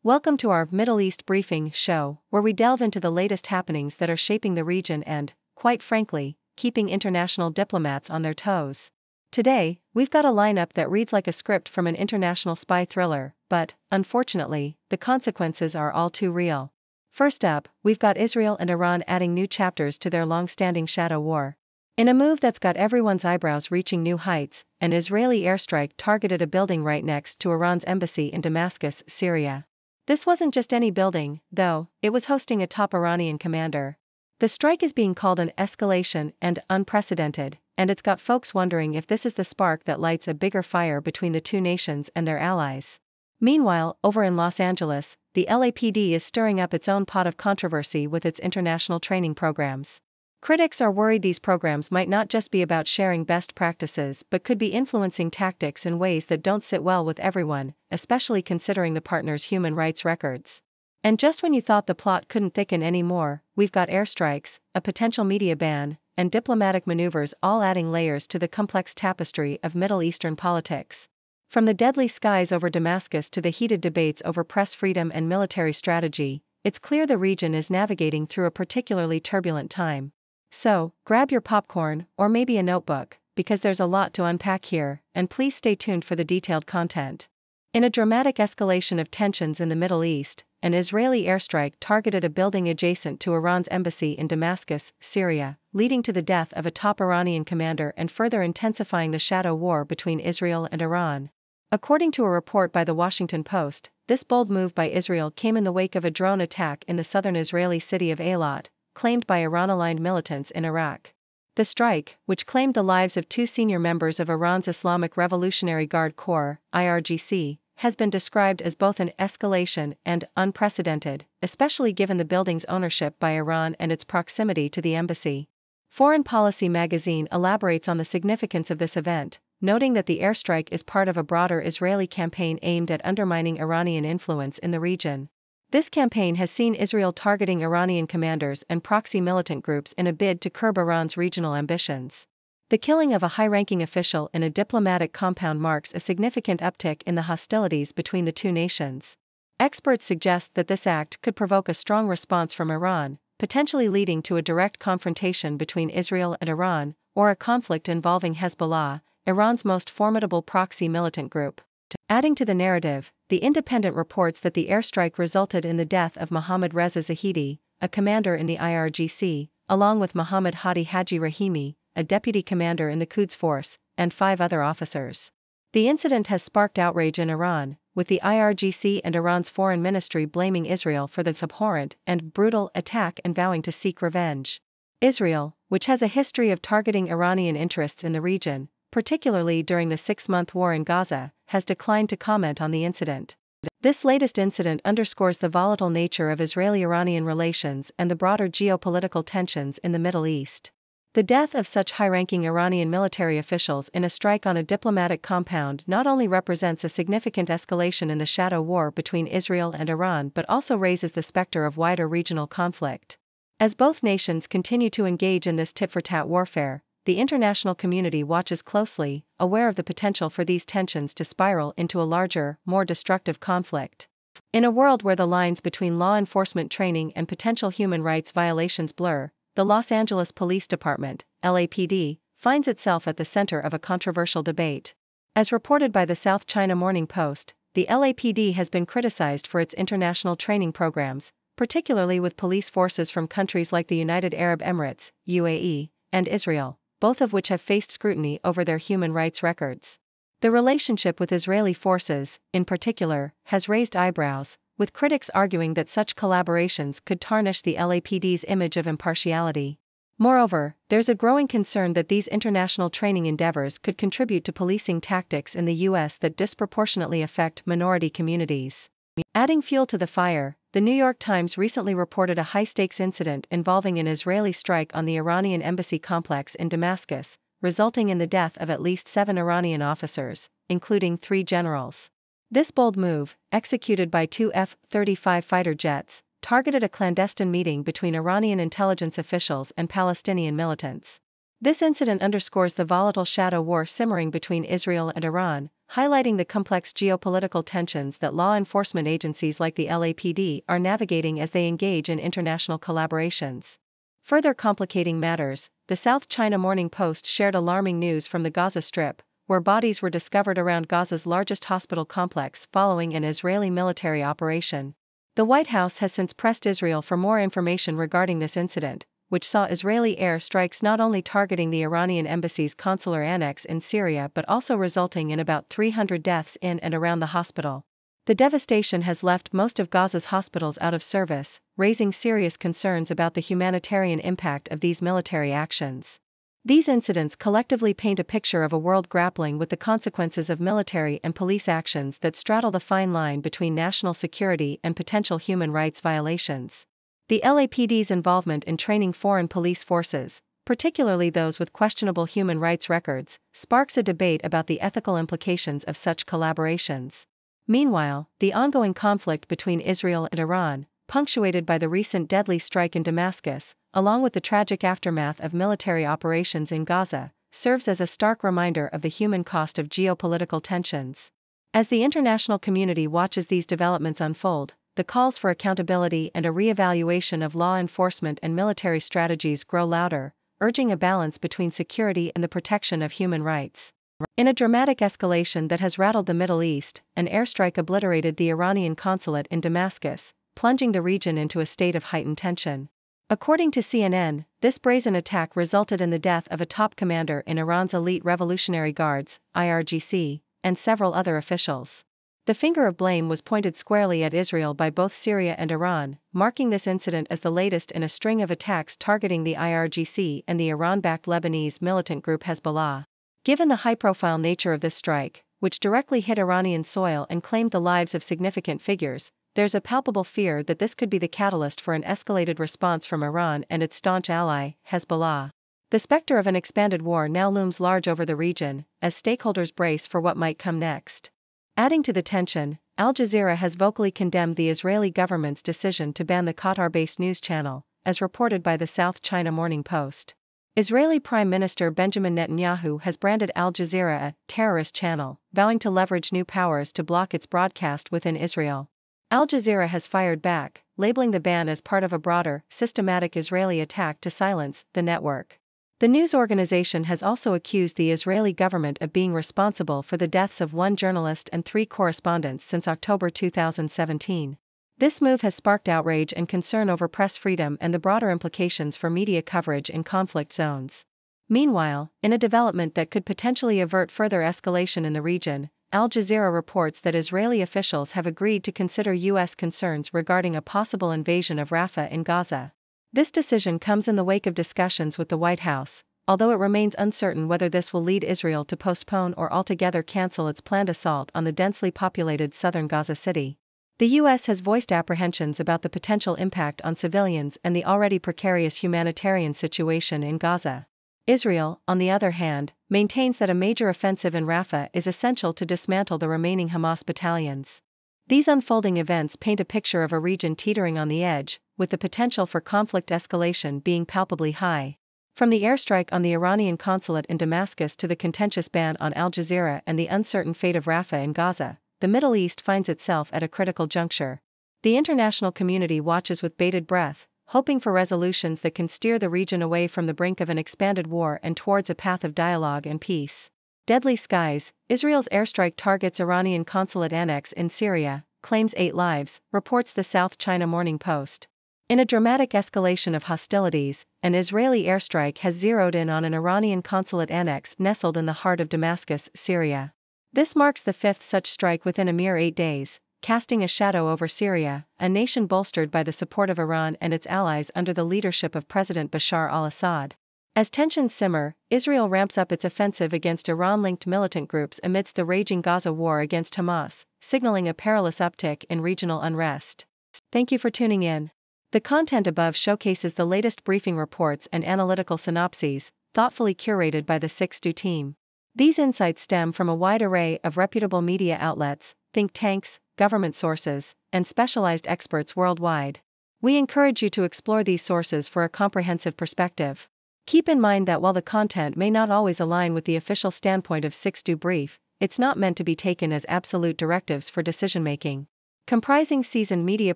Welcome to our Middle East Briefing show, where we delve into the latest happenings that are shaping the region and, quite frankly, keeping international diplomats on their toes. Today, we've got a lineup that reads like a script from an international spy thriller, but, unfortunately, the consequences are all too real. First up, we've got Israel and Iran adding new chapters to their long-standing shadow war. In a move that's got everyone's eyebrows reaching new heights, an Israeli airstrike targeted a building right next to Iran's embassy in Damascus, Syria. This wasn't just any building, though, it was hosting a top Iranian commander. The strike is being called an escalation and unprecedented, and it's got folks wondering if this is the spark that lights a bigger fire between the two nations and their allies. Meanwhile, over in Los Angeles, the LAPD is stirring up its own pot of controversy with its international training programs. Critics are worried these programs might not just be about sharing best practices but could be influencing tactics in ways that don't sit well with everyone, especially considering the partners' human rights records. And just when you thought the plot couldn't thicken anymore, we've got airstrikes, a potential media ban, and diplomatic maneuvers all adding layers to the complex tapestry of Middle Eastern politics. From the deadly skies over Damascus to the heated debates over press freedom and military strategy, it's clear the region is navigating through a particularly turbulent time. So, grab your popcorn, or maybe a notebook, because there's a lot to unpack here, and please stay tuned for the detailed content. In a dramatic escalation of tensions in the Middle East, an Israeli airstrike targeted a building adjacent to Iran's embassy in Damascus, Syria, leading to the death of a top Iranian commander and further intensifying the shadow war between Israel and Iran. According to a report by the Washington Post, this bold move by Israel came in the wake of a drone attack in the southern Israeli city of Eilat, claimed by Iran-aligned militants in Iraq. The strike, which claimed the lives of two senior members of Iran's Islamic Revolutionary Guard Corps, IRGC, has been described as both an escalation and unprecedented, especially given the building's ownership by Iran and its proximity to the embassy. Foreign Policy magazine elaborates on the significance of this event, noting that the airstrike is part of a broader Israeli campaign aimed at undermining Iranian influence in the region. This campaign has seen Israel targeting Iranian commanders and proxy militant groups in a bid to curb Iran's regional ambitions. The killing of a high-ranking official in a diplomatic compound marks a significant uptick in the hostilities between the two nations. Experts suggest that this act could provoke a strong response from Iran, potentially leading to a direct confrontation between Israel and Iran, or a conflict involving Hezbollah, Iran's most formidable proxy militant group. Adding to the narrative, The Independent reports that the airstrike resulted in the death of Mohammad Reza Zahidi, a commander in the IRGC, along with Mohammad Hadi Haji Rahimi, a deputy commander in the Quds Force, and 5 other officers. The incident has sparked outrage in Iran, with the IRGC and Iran's foreign ministry blaming Israel for the abhorrent and brutal attack and vowing to seek revenge. Israel, which has a history of targeting Iranian interests in the region, particularly during the 6-month war in Gaza, has declined to comment on the incident. This latest incident underscores the volatile nature of Israeli-Iranian relations and the broader geopolitical tensions in the Middle East. The death of such high-ranking Iranian military officials in a strike on a diplomatic compound not only represents a significant escalation in the shadow war between Israel and Iran but also raises the specter of wider regional conflict. As both nations continue to engage in this tit-for-tat warfare, the international community watches closely, aware of the potential for these tensions to spiral into a larger, more destructive conflict. In a world where the lines between law enforcement training and potential human rights violations blur, the Los Angeles Police Department, LAPD, finds itself at the center of a controversial debate. As reported by the South China Morning Post, the LAPD has been criticized for its international training programs, particularly with police forces from countries like the United Arab Emirates, UAE, and Israel, both of which have faced scrutiny over their human rights records. The relationship with Israeli forces, in particular, has raised eyebrows, with critics arguing that such collaborations could tarnish the LAPD's image of impartiality. Moreover, there's a growing concern that these international training endeavors could contribute to policing tactics in the U.S. that disproportionately affect minority communities. Adding fuel to the fire, the New York Times recently reported a high-stakes incident involving an Israeli strike on the Iranian embassy complex in Damascus, resulting in the death of at least 7 Iranian officers, including 3 generals. This bold move, executed by 2 F-35 fighter jets, targeted a clandestine meeting between Iranian intelligence officials and Palestinian militants. This incident underscores the volatile shadow war simmering between Israel and Iran, highlighting the complex geopolitical tensions that law enforcement agencies like the LAPD are navigating as they engage in international collaborations. Further complicating matters, the South China Morning Post shared alarming news from the Gaza Strip, where bodies were discovered around Gaza's largest hospital complex following an Israeli military operation. The White House has since pressed Israel for more information regarding this incident, which saw Israeli air strikes not only targeting the Iranian embassy's consular annex in Syria but also resulting in about 300 deaths in and around the hospital. The devastation has left most of Gaza's hospitals out of service, raising serious concerns about the humanitarian impact of these military actions. These incidents collectively paint a picture of a world grappling with the consequences of military and police actions that straddle the fine line between national security and potential human rights violations. The LAPD's involvement in training foreign police forces, particularly those with questionable human rights records, sparks a debate about the ethical implications of such collaborations. Meanwhile, the ongoing conflict between Israel and Iran, punctuated by the recent deadly strike in Damascus, along with the tragic aftermath of military operations in Gaza, serves as a stark reminder of the human cost of geopolitical tensions. As the international community watches these developments unfold, the calls for accountability and a re-evaluation of law enforcement and military strategies grow louder, urging a balance between security and the protection of human rights. In a dramatic escalation that has rattled the Middle East, an airstrike obliterated the Iranian Consulate in Damascus, plunging the region into a state of heightened tension. According to CNN, this brazen attack resulted in the death of a top commander in Iran's elite Revolutionary Guards, IRGC, and several other officials. The finger of blame was pointed squarely at Israel by both Syria and Iran, marking this incident as the latest in a string of attacks targeting the IRGC and the Iran-backed Lebanese militant group Hezbollah. Given the high-profile nature of this strike, which directly hit Iranian soil and claimed the lives of significant figures, there's a palpable fear that this could be the catalyst for an escalated response from Iran and its staunch ally, Hezbollah. The specter of an expanded war now looms large over the region, as stakeholders brace for what might come next. Adding to the tension, Al Jazeera has vocally condemned the Israeli government's decision to ban the Qatar-based news channel, as reported by the South China Morning Post. Israeli Prime Minister Benjamin Netanyahu has branded Al Jazeera a terrorist channel, vowing to leverage new powers to block its broadcast within Israel. Al Jazeera has fired back, labeling the ban as part of a broader, systematic Israeli attack to silence the network. The news organization has also accused the Israeli government of being responsible for the deaths of one journalist and 3 correspondents since October 2017. This move has sparked outrage and concern over press freedom and the broader implications for media coverage in conflict zones. Meanwhile, in a development that could potentially avert further escalation in the region, Al Jazeera reports that Israeli officials have agreed to consider U.S. concerns regarding a possible invasion of Rafah in Gaza. This decision comes in the wake of discussions with the White House, although it remains uncertain whether this will lead Israel to postpone or altogether cancel its planned assault on the densely populated southern Gaza city. The U.S. has voiced apprehensions about the potential impact on civilians and the already precarious humanitarian situation in Gaza. Israel, on the other hand, maintains that a major offensive in Rafah is essential to dismantle the remaining Hamas battalions. These unfolding events paint a picture of a region teetering on the edge, with the potential for conflict escalation being palpably high. From the airstrike on the Iranian consulate in Damascus to the contentious ban on Al Jazeera and the uncertain fate of Rafah in Gaza, the Middle East finds itself at a critical juncture. The international community watches with bated breath, hoping for resolutions that can steer the region away from the brink of an expanded war and towards a path of dialogue and peace. Deadly skies, Israel's airstrike targets Iranian consulate annex in Syria, claims 8 lives, reports the South China Morning Post. In a dramatic escalation of hostilities, an Israeli airstrike has zeroed in on an Iranian consulate annex nestled in the heart of Damascus, Syria. This marks the 5th such strike within a mere 8 days, casting a shadow over Syria, a nation bolstered by the support of Iran and its allies under the leadership of President Bashar al-Assad. As tensions simmer, Israel ramps up its offensive against Iran-linked militant groups amidst the raging Gaza war against Hamas, signaling a perilous uptick in regional unrest. Thank you for tuning in. The content above showcases the latest briefing reports and analytical synopses, thoughtfully curated by the 6Do team. These insights stem from a wide array of reputable media outlets, think tanks, government sources, and specialized experts worldwide. We encourage you to explore these sources for a comprehensive perspective. Keep in mind that while the content may not always align with the official standpoint of 6do Brief, it's not meant to be taken as absolute directives for decision-making. Comprising seasoned media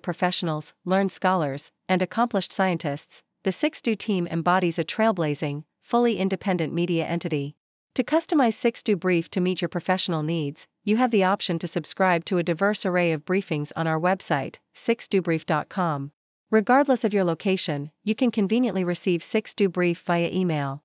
professionals, learned scholars, and accomplished scientists, the 6do team embodies a trailblazing, fully independent media entity. To customize 6do Brief to meet your professional needs, you have the option to subscribe to a diverse array of briefings on our website, 6dobrief.com. Regardless of your location, you can conveniently receive 6do Brief via email.